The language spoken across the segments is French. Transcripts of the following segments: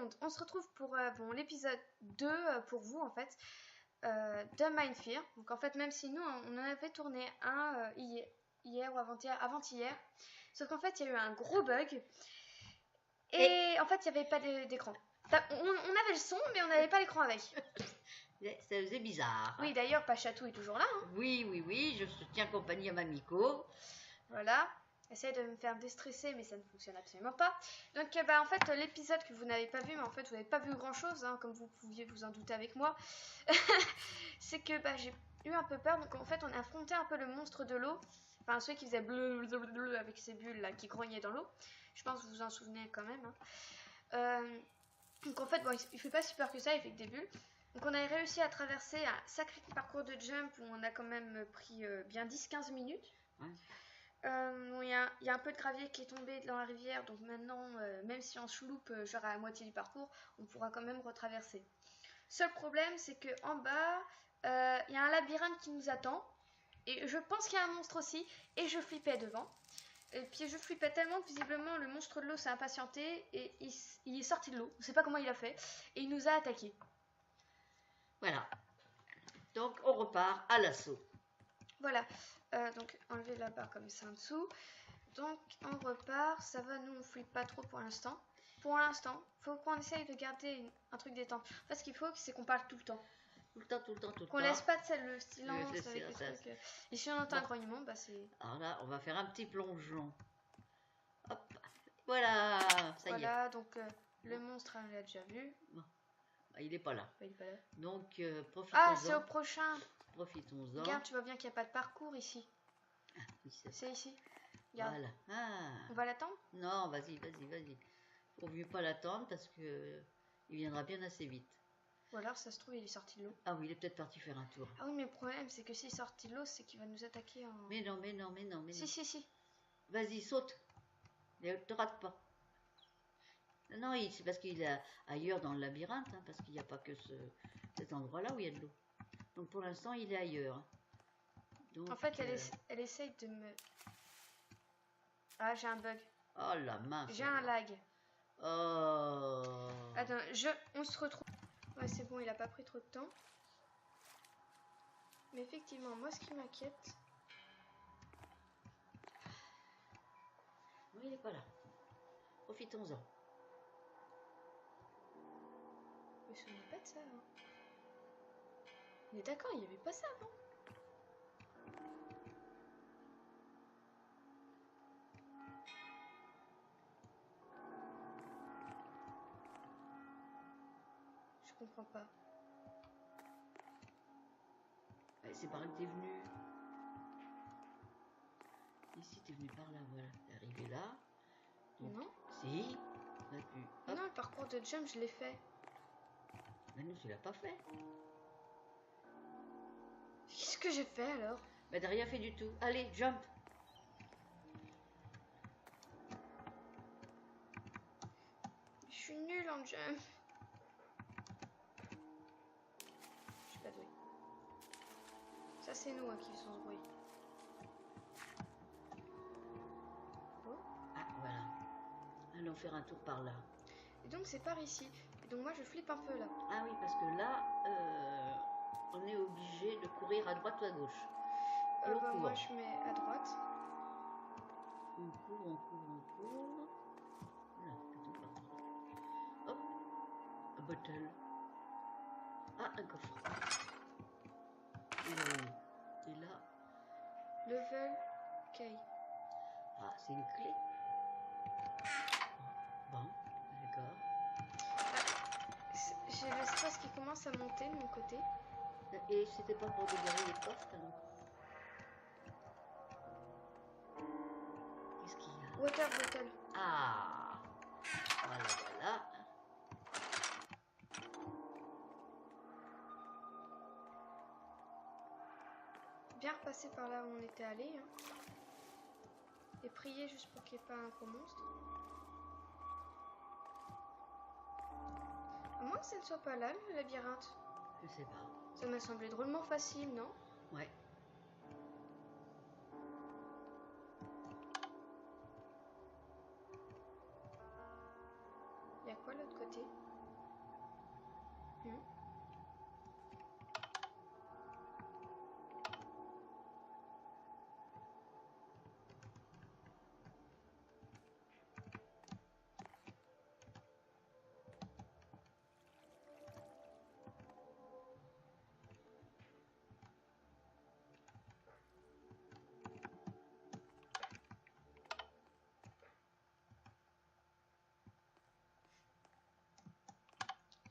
monde, on se retrouve pour bon, l'épisode 2 pour vous en fait de Mind Fear. Donc en fait même si nous on en avait tourné un hier ou avant-hier, sauf qu'en fait il y a eu un gros bug et en fait il n'y avait pas d'écran. On avait le son mais on n'avait pas l'écran avec. Ça faisait bizarre. Oui d'ailleurs Pachatou est toujours là. Hein. Oui, je tiens compagnie à Mamiko. Voilà. Essaye de me faire déstresser, mais ça ne fonctionne absolument pas. Donc, en fait, l'épisode que vous n'avez pas vu, mais en fait, vous n'avez pas vu grand-chose, hein, comme vous pouviez vous en douter avec moi, c'est que j'ai eu un peu peur. Donc, en fait, on a affronté un peu le monstre de l'eau. Enfin, celui qui faisait bleu avec ses bulles là, qui grognaient dans l'eau. Je pense que vous vous en souvenez quand même. Hein. Donc, en fait, bon, il fait pas si peur que ça, il fait que des bulles. Donc, on a réussi à traverser un sacré parcours de jump où on a quand même pris bien 10-15 minutes. Ouais. Il y a un peu de gravier qui est tombé dans la rivière, donc maintenant, même si on se loupe genre à la moitié du parcours, on pourra quand même retraverser. Seul problème, c'est qu'en bas, il y a un labyrinthe qui nous attend, et je pense qu'il y a un monstre aussi, et je flippais devant. Et puis je flippais tellement que visiblement le monstre de l'eau s'est impatienté, et il est sorti de l'eau, je sais pas comment il a fait, et il nous a attaqués. Voilà, donc on repart à l'assaut. Voilà, donc enlever la barre comme ça en dessous. Donc on repart, ça va, nous on flippe pas trop pour l'instant. Pour l'instant, faut qu'on essaye de garder un truc détente. En fait, ce qu'il faut, c'est qu'on parle tout le temps. Tout le temps. Qu'on laisse pas le silence avec les ça, trucs. Et si on entend un grognement, c'est... Alors là, on va faire un petit plongeon. Hop, voilà, ça y est. Voilà, donc le monstre, on l'a déjà vu. Bon. Il est pas là. Il est pas là. Donc, profitons-en. Ah, c'est au prochain. Profitons-en. Regarde, tu vois bien qu'il n'y a pas de parcours ici. Ah, oui, c'est ici. Regarde. Voilà. Ah. On va l'attendre? Non, vas-y. Faut mieux pas l'attendre parce que il viendra bien assez vite. Ou alors, ça se trouve, il est sorti de l'eau. Ah oui, il est peut-être parti faire un tour. Ah oui, mais le problème, c'est que s'il est sorti de l'eau, c'est qu'il va nous attaquer en... Mais non. Si. Vas-y, saute. Ne te rate pas. Non, c'est parce qu'il est ailleurs dans le labyrinthe, hein, parce qu'il n'y a pas que cet endroit-là où il y a de l'eau. Donc pour l'instant, il est ailleurs. Donc, en fait, elle essaye de me... Ah, j'ai un bug. Oh la mince. J'ai un lag. Oh. Attends, on se retrouve. Ouais, c'est bon, il a pas pris trop de temps. Mais effectivement, moi, ce qui m'inquiète... Oui, il n'est pas là. Profitons-en. Mais je ne pas de ça avant. Mais d'accord, il n'y avait pas ça avant. Je comprends pas. C'est par là que t'es venu. Ici, t'es venu par là, voilà. T'es arrivé là. Donc, non. Si. On a pu. Hop. Non, le parcours de jump, je l'ai fait. Mais non, tu l'as pas fait. Qu'est-ce que j'ai fait alors? Bah, t'as rien fait du tout. Allez, jump. Je suis nulle en jump. Je suis pas douée. Ça, c'est nous qui faisons ce bruit. Oh. Ah, voilà. Allons faire un tour par là. Et donc, c'est par ici. Et donc, moi, je flippe un peu là. Ah oui, parce que là, on est obligé de courir à droite ou à gauche. Moi, je mets à droite. On court. Là, plutôt par là. Hop, un bottle. Ah, un coffre. Et là. Level K. Ah, c'est une clé. Bon, d'accord. J'ai le stress qui commence à monter de mon côté. Et c'était pas pour dégager les coffres, non? Qu'est-ce qu'il y a? Water bottle. Ah, voilà. Bien repasser par là où on était allé. Hein. Et prier juste pour qu'il n'y ait pas un gros monstre. À moins que ça ne soit pas là, le labyrinthe. Je sais pas. Ça m'a semblé drôlement facile, non? Ouais. Il y a quoi de l'autre côté? Mhm.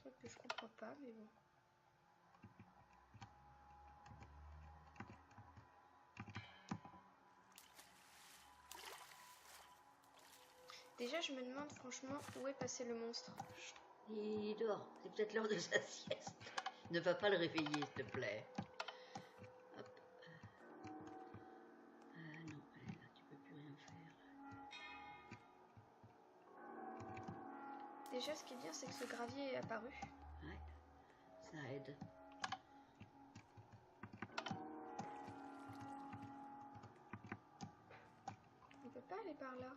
Truc que je comprends pas, mais bon. Déjà, je me demande franchement où est passé le monstre. Il dort. C'est peut-être l'heure de sa sieste. Ne va pas le réveiller, s'il te plaît. Hop. Non, là, tu peux plus rien faire. Déjà, ce qui est bien, c'est que ce gravier est apparu. Ouais, ça aide. On peut pas aller par là.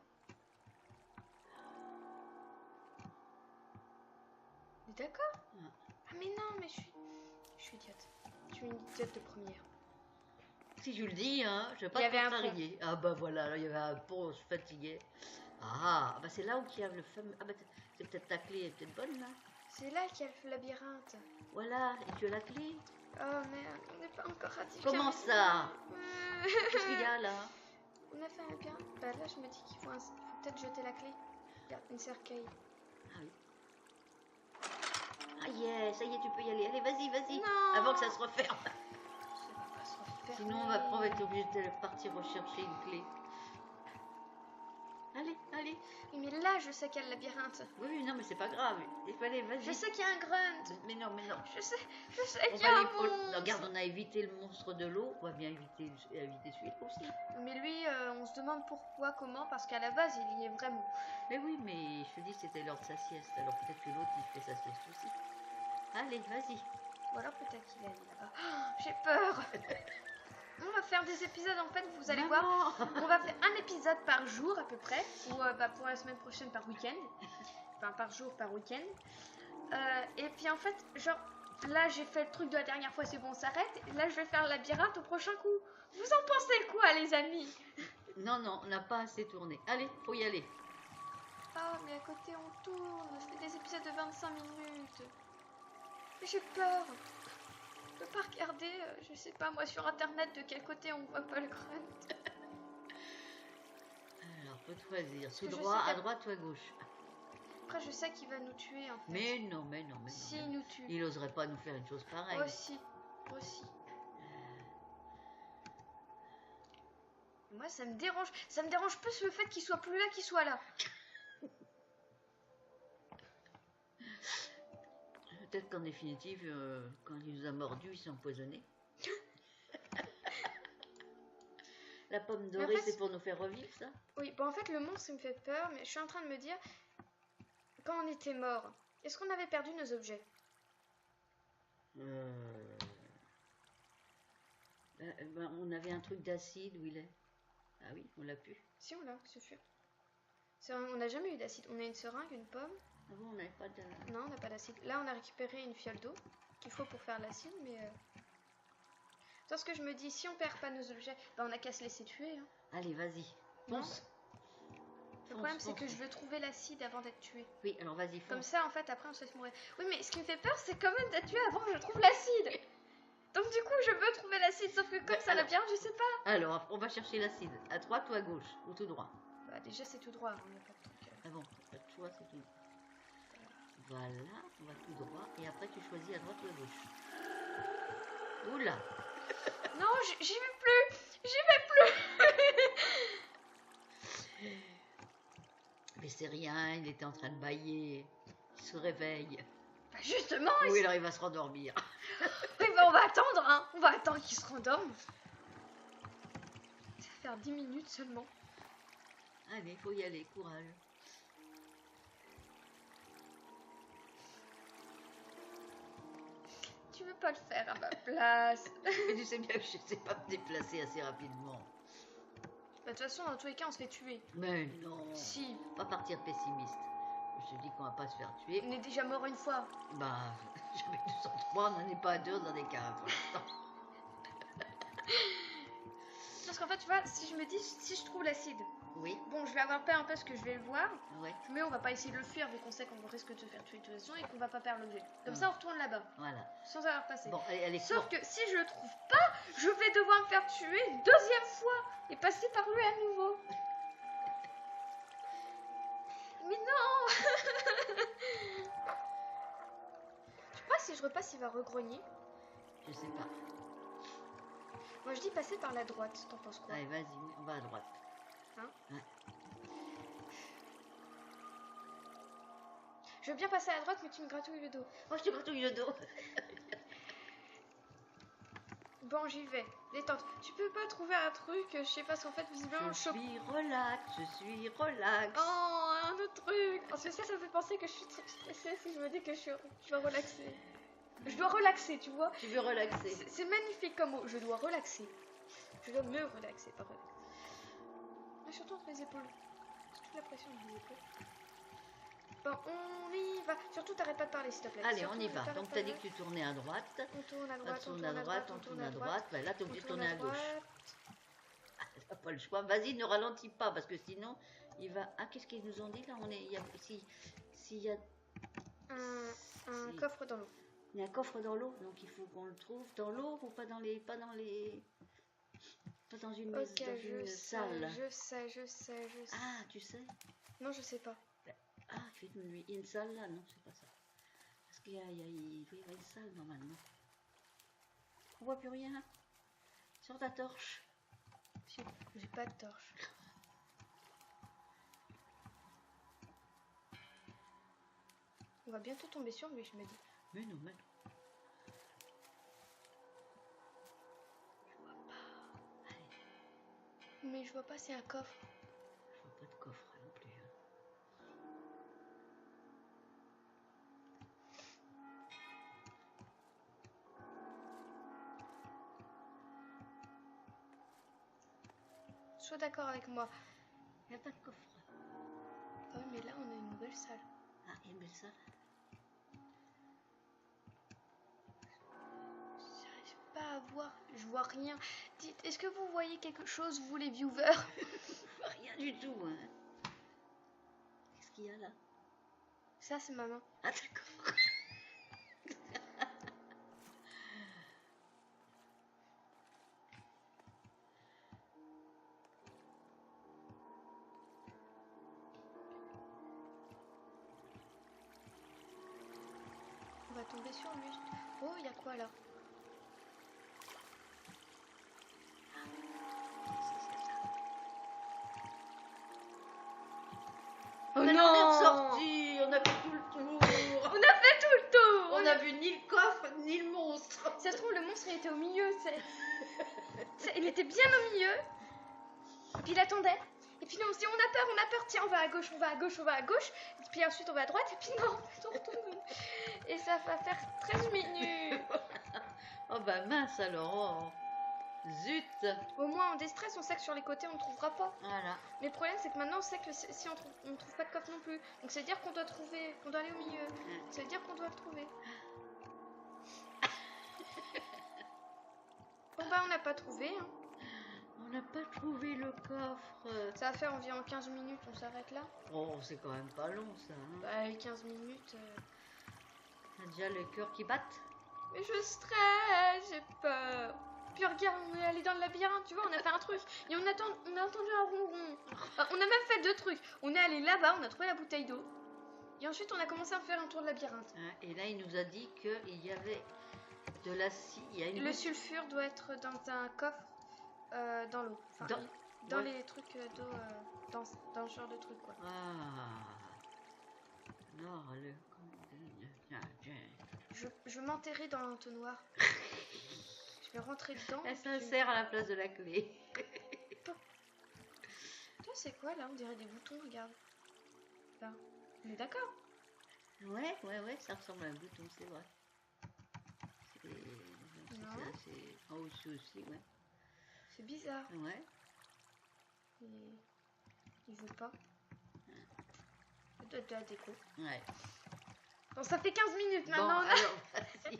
On est d'accord? Ah. Ah mais non, mais je suis idiote. Je suis une idiote de première. Si je le dis, hein, je vais pas Il y te avait un contrarier. Ah bah voilà, là, il y avait un pont, je suis fatiguée. Ah, bah c'est là où il y a le fameux... Ah bah c'est peut-être ta clé, elle est peut-être bonne là. C'est là qu'il y a le labyrinthe. Voilà, et tu as la clé. Oh merde, on n'est pas encore à 10. Comment ça? Qu'est-ce qu'il y a là? On a fait un bien. Bah là, je me dis qu'il faut peut-être jeter la clé. Regarde, une cercueil. Ah oui. Ah yes, ça y est, tu peux y aller. Allez, vas-y, vas-y. Non. Avant que ça se referme. Ça va pas se refaire. Sinon, on va être obligé de partir rechercher une clé. Allez, allez. Oui, mais là, je sais qu'il y a le labyrinthe. Oui, non, mais c'est pas grave. Il fallait, vas-y. Je sais qu'il y a un grunt. Mais non, mais non. Je sais On qu'il y a va un aller monstre. Regarde, on a évité le monstre de l'eau. On va bien éviter celui-là aussi. Mais lui, on se demande pourquoi, comment, parce qu'à la base, il y est vraiment. Mais oui, mais je te dis, c'était l'heure de sa sieste. Alors peut-être que l'autre, il fait sa sieste aussi. Allez, vas-y. Ou alors peut-être qu'il est là-bas. Oh, j'ai peur. On va faire des épisodes, en fait, vous allez voir. On va faire un épisode par jour à peu près. Ou pour la semaine prochaine par week-end. Enfin, par jour, par week-end. Et puis en fait, genre, là j'ai fait le truc de la dernière fois, c'est bon, on s'arrête. Et là je vais faire le labyrinthe au prochain coup. Vous en pensez quoi, les amis? Non, non, on n'a pas assez tourné. Allez, faut y aller. Ah, mais à côté on tourne. Je fais des épisodes de 25 minutes. Mais j'ai peur. Je peux pas regarder, je sais pas moi, sur internet de quel côté on voit pas le grunt. Alors, faut choisir. Tout que je droit, sais à que- droite ou à gauche. Après, je sais qu'il va nous tuer en fait. Mais non, mais non, mais non. Si, mais il non. nous tue. Il n'oserait pas nous faire une chose pareille. Aussi. Moi, ça me dérange. Ça me dérange plus le fait qu'il soit plus là qu'il soit là. Peut-être qu'en définitive, quand il nous a mordu, il s'est empoisonné. La pomme dorée, Mais en fait, c'est pour nous faire revivre, ça? Oui, bon en fait le monstre il me fait peur, mais je suis en train de me dire, quand on était mort, est-ce qu'on avait perdu nos objets? On avait un truc d'acide, où il est? Ah oui, on l'a pu. Si on l'a, c'est sûr. On n'a jamais eu d'acide. On a une seringue, une pomme. Ah bon, on n'avait pas de... Non, on n'a pas d'acide. Là on a récupéré une fiole d'eau qu'il faut pour faire l'acide, mais... Dans ce que je me dis, si on perd pas nos objets, bah on a qu'à se laisser tuer. Hein. Allez, vas-y, Non. fonce. Le problème c'est que je veux trouver l'acide avant d'être tué. Oui, alors vas-y, fonce. Comme ça en fait après on se laisse mourir. Oui mais ce qui me fait peur c'est quand même d'être tué avant que je trouve l'acide. Donc du coup je veux trouver l'acide sauf que comme ça alors- l'a bien je sais pas. Alors, on va chercher l'acide. À droite ou à gauche? Ou tout droit? Bah déjà c'est tout droit, on n'a pas de truc. Ah bon, pas de choix, c'est tout. Voilà, on va tout droit. Et après, tu choisis à droite ou à gauche. Oula! Non j'y vais plus. J'y vais plus. Mais c'est rien, il était en train de bâiller. Il se réveille. Bah justement. Oui, alors il va se rendormir. Oui, bah, on va attendre hein. On va attendre qu'il se rendorme. Ça va faire 10 minutes seulement. Allez, il faut y aller, courage. Tu veux pas le faire à ma place. Mais tu sais bien que je ne sais pas me déplacer assez rapidement. Bah, de toute façon, dans tous les cas, on se fait tuer. Mais non, Si, on va partir pessimiste. Je te dis qu'on va pas se faire tuer. on est déjà mort une fois. Bah, Jamais tous en 3, on n'en est pas à 2 dans des carafes pour l'instant. Parce qu'en fait, tu vois, si je me dis, si je trouve l'acide, Oui, bon, je vais avoir peur un peu parce que je vais le voir, ouais, mais on va pas essayer de le fuir vu qu'on sait qu'on risque de se faire tuer de toute façon et qu'on va pas perdre l'objet. Comme Mm. ça, on retourne là-bas, voilà. sans avoir passé. Bon, elle est Sauf courte. que si je le trouve pas, je vais devoir me faire tuer une deuxième fois et passer par lui à nouveau. Mais non. Je sais pas si je repasse, il va regrogner. Je sais pas. Moi, je dis passer par la droite. T'en penses quoi? Allez, vas-y, on va à droite. Hein? Ouais. Je veux bien passer à la droite, mais tu me gratouilles le dos. Oh, je te gratouille le dos. Bon, j'y vais. Détente. Tu peux pas trouver un truc, je sais pas, parce qu'en fait, visiblement, Je suis relax, je suis relax. Oh, un autre truc. Parce que ça me fait penser que je suis trop stressée si je me dis que je dois relaxer. Je dois relaxer, tu vois. Tu veux relaxer. C'est magnifique comme mot. Je dois relaxer. Je dois me relaxer, pas relaxer. Mais surtout entre les épaules. C'est toute la pression de mes épaules. Bon, on y va. Surtout, t'arrêtes pas de parler, s'il te plaît. Allez, Surtout, on y va. t'arrêtes Donc, pas t'as de dit que tu tournais à droite. On tourne à droite, On tourne à droite, on tourne à droite. Bah, là, t'es obligé de tourner à gauche. T'as pas le choix. Vas-y, ne ralentis pas parce que sinon, il va. Ah, qu'est-ce qu'ils nous ont dit là? On est. S'il y a. Un Si- coffre dans l'eau. Il y a un coffre dans l'eau, donc il faut qu'on le trouve dans l'eau ou pas dans les. Pas dans une, Ok, dans une salle. je sais. Ah, tu sais? Non, je sais pas. Ah, il fait nuit. Une salle là? Non, c'est pas ça. Parce qu'il y a une salle normalement. On voit plus rien. Sur ta torche. J'ai pas de torche. On va bientôt tomber sur lui, je me dis. Mais non, mais non. Mais je vois pas, c'est un coffre. Je vois pas de coffre non plus. Hein. Sois d'accord avec moi. Il n'y a pas de coffre. Ah oui, mais là, on a une nouvelle salle. Ah, il y a une belle salle. J'arrive pas à voir. Je vois rien. Dites, est-ce que vous voyez quelque chose, vous les viewers? Rien du tout. Hein. Qu'est-ce qu'il y a là? Ça, c'est ma main. Ah, d'accord. On va tomber sur lui. Oh, il y a quoi là? Oh On non! est sorti, on a fait tout le tour. On a fait tout le tour! On a vu ni le coffre ni le monstre. Ça se trouve, le monstre il était au milieu. Il était bien au milieu. Et puis il attendait. Et puis nous on se dit on a peur, tiens on va à gauche. Et puis ensuite on va à droite. Et puis non, en fait, on retourne. Et ça va faire 13 minutes. Oh bah mince alors. Oh. Zut. Au moins en déstress, on sait que sur les côtés on ne trouvera pas. Voilà. Mais le problème c'est que maintenant on sait que si on trouve pas de coffre non plus. Donc ça veut dire qu'on doit aller au milieu. Ça veut dire qu'on doit le trouver. Bon bah on n'a pas trouvé. Hein. On n'a pas trouvé le coffre. Ça va faire environ 15 minutes, on s'arrête là. Oh, c'est quand même pas long ça. Hein. Bah les 15 minutes... T'as déjà le cœur qui batte. Mais je stresse, j'ai peur. Puis regarde, on est allé dans le labyrinthe, tu vois, on a fait un truc. Et on a entendu un ronron. Enfin, on a même fait 2 trucs. On est allé là-bas, on a trouvé la bouteille d'eau. Et ensuite, on a commencé à faire un tour de labyrinthe. Hein, et là, il nous a dit qu'il y avait de la scie. Le sulfure doit être dans un coffre dans l'eau. Enfin, dans ouais. les trucs d'eau, dans ce genre de truc, quoi. Ah. Non, Je vais m'enterrer dans l'entonnoir. Je vais rentrer dedans. Elle s'insère à la place de la clé. Toi, c'est quoi là? On dirait des boutons, regarde. Là. On est d'accord? Ouais, ça ressemble à un bouton, c'est vrai. C'est en haut aussi, ouais. C'est bizarre. Ouais. Il veut pas. Ça doit être de la déco. Ouais. Bon, ça fait 15 minutes Bon, maintenant. alors, vas-y.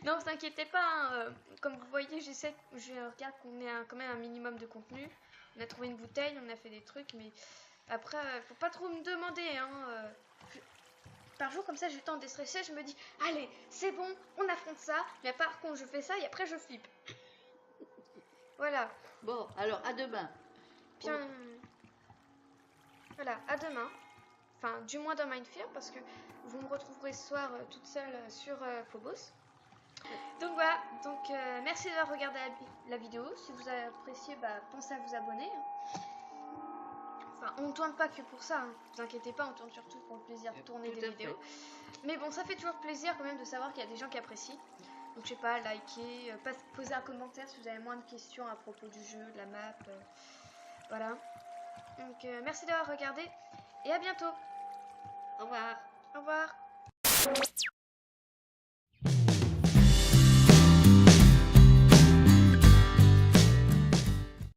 Non, vous inquiétez pas. Comme vous voyez, je regarde qu'on ait quand même un minimum de contenu. On a trouvé une bouteille, on a fait des trucs, mais après, faut pas trop me demander. Par jour, comme ça, j'ai le temps de déstresser. Je me dis, allez, c'est bon, on affronte ça. Mais par contre, je fais ça et après, je flippe. Voilà. Bon, alors, à demain. Puis, voilà, à demain. Enfin, du moins dans Mindfear, parce que vous me retrouverez ce soir toute seule sur Phobos. Donc voilà, merci d'avoir regardé la vidéo. Si vous avez apprécié, pensez à vous abonner. Enfin, on ne tourne pas que pour ça, hein. Vous inquiétez pas, on tourne surtout pour le plaisir de tourner des vidéos. Mais bon, ça fait toujours plaisir quand même de savoir qu'il y a des gens qui apprécient. Donc je sais pas, likez, posez un commentaire si vous avez moins de questions à propos du jeu, de la map. Voilà. Donc merci d'avoir regardé et à bientôt. Au revoir. Au revoir.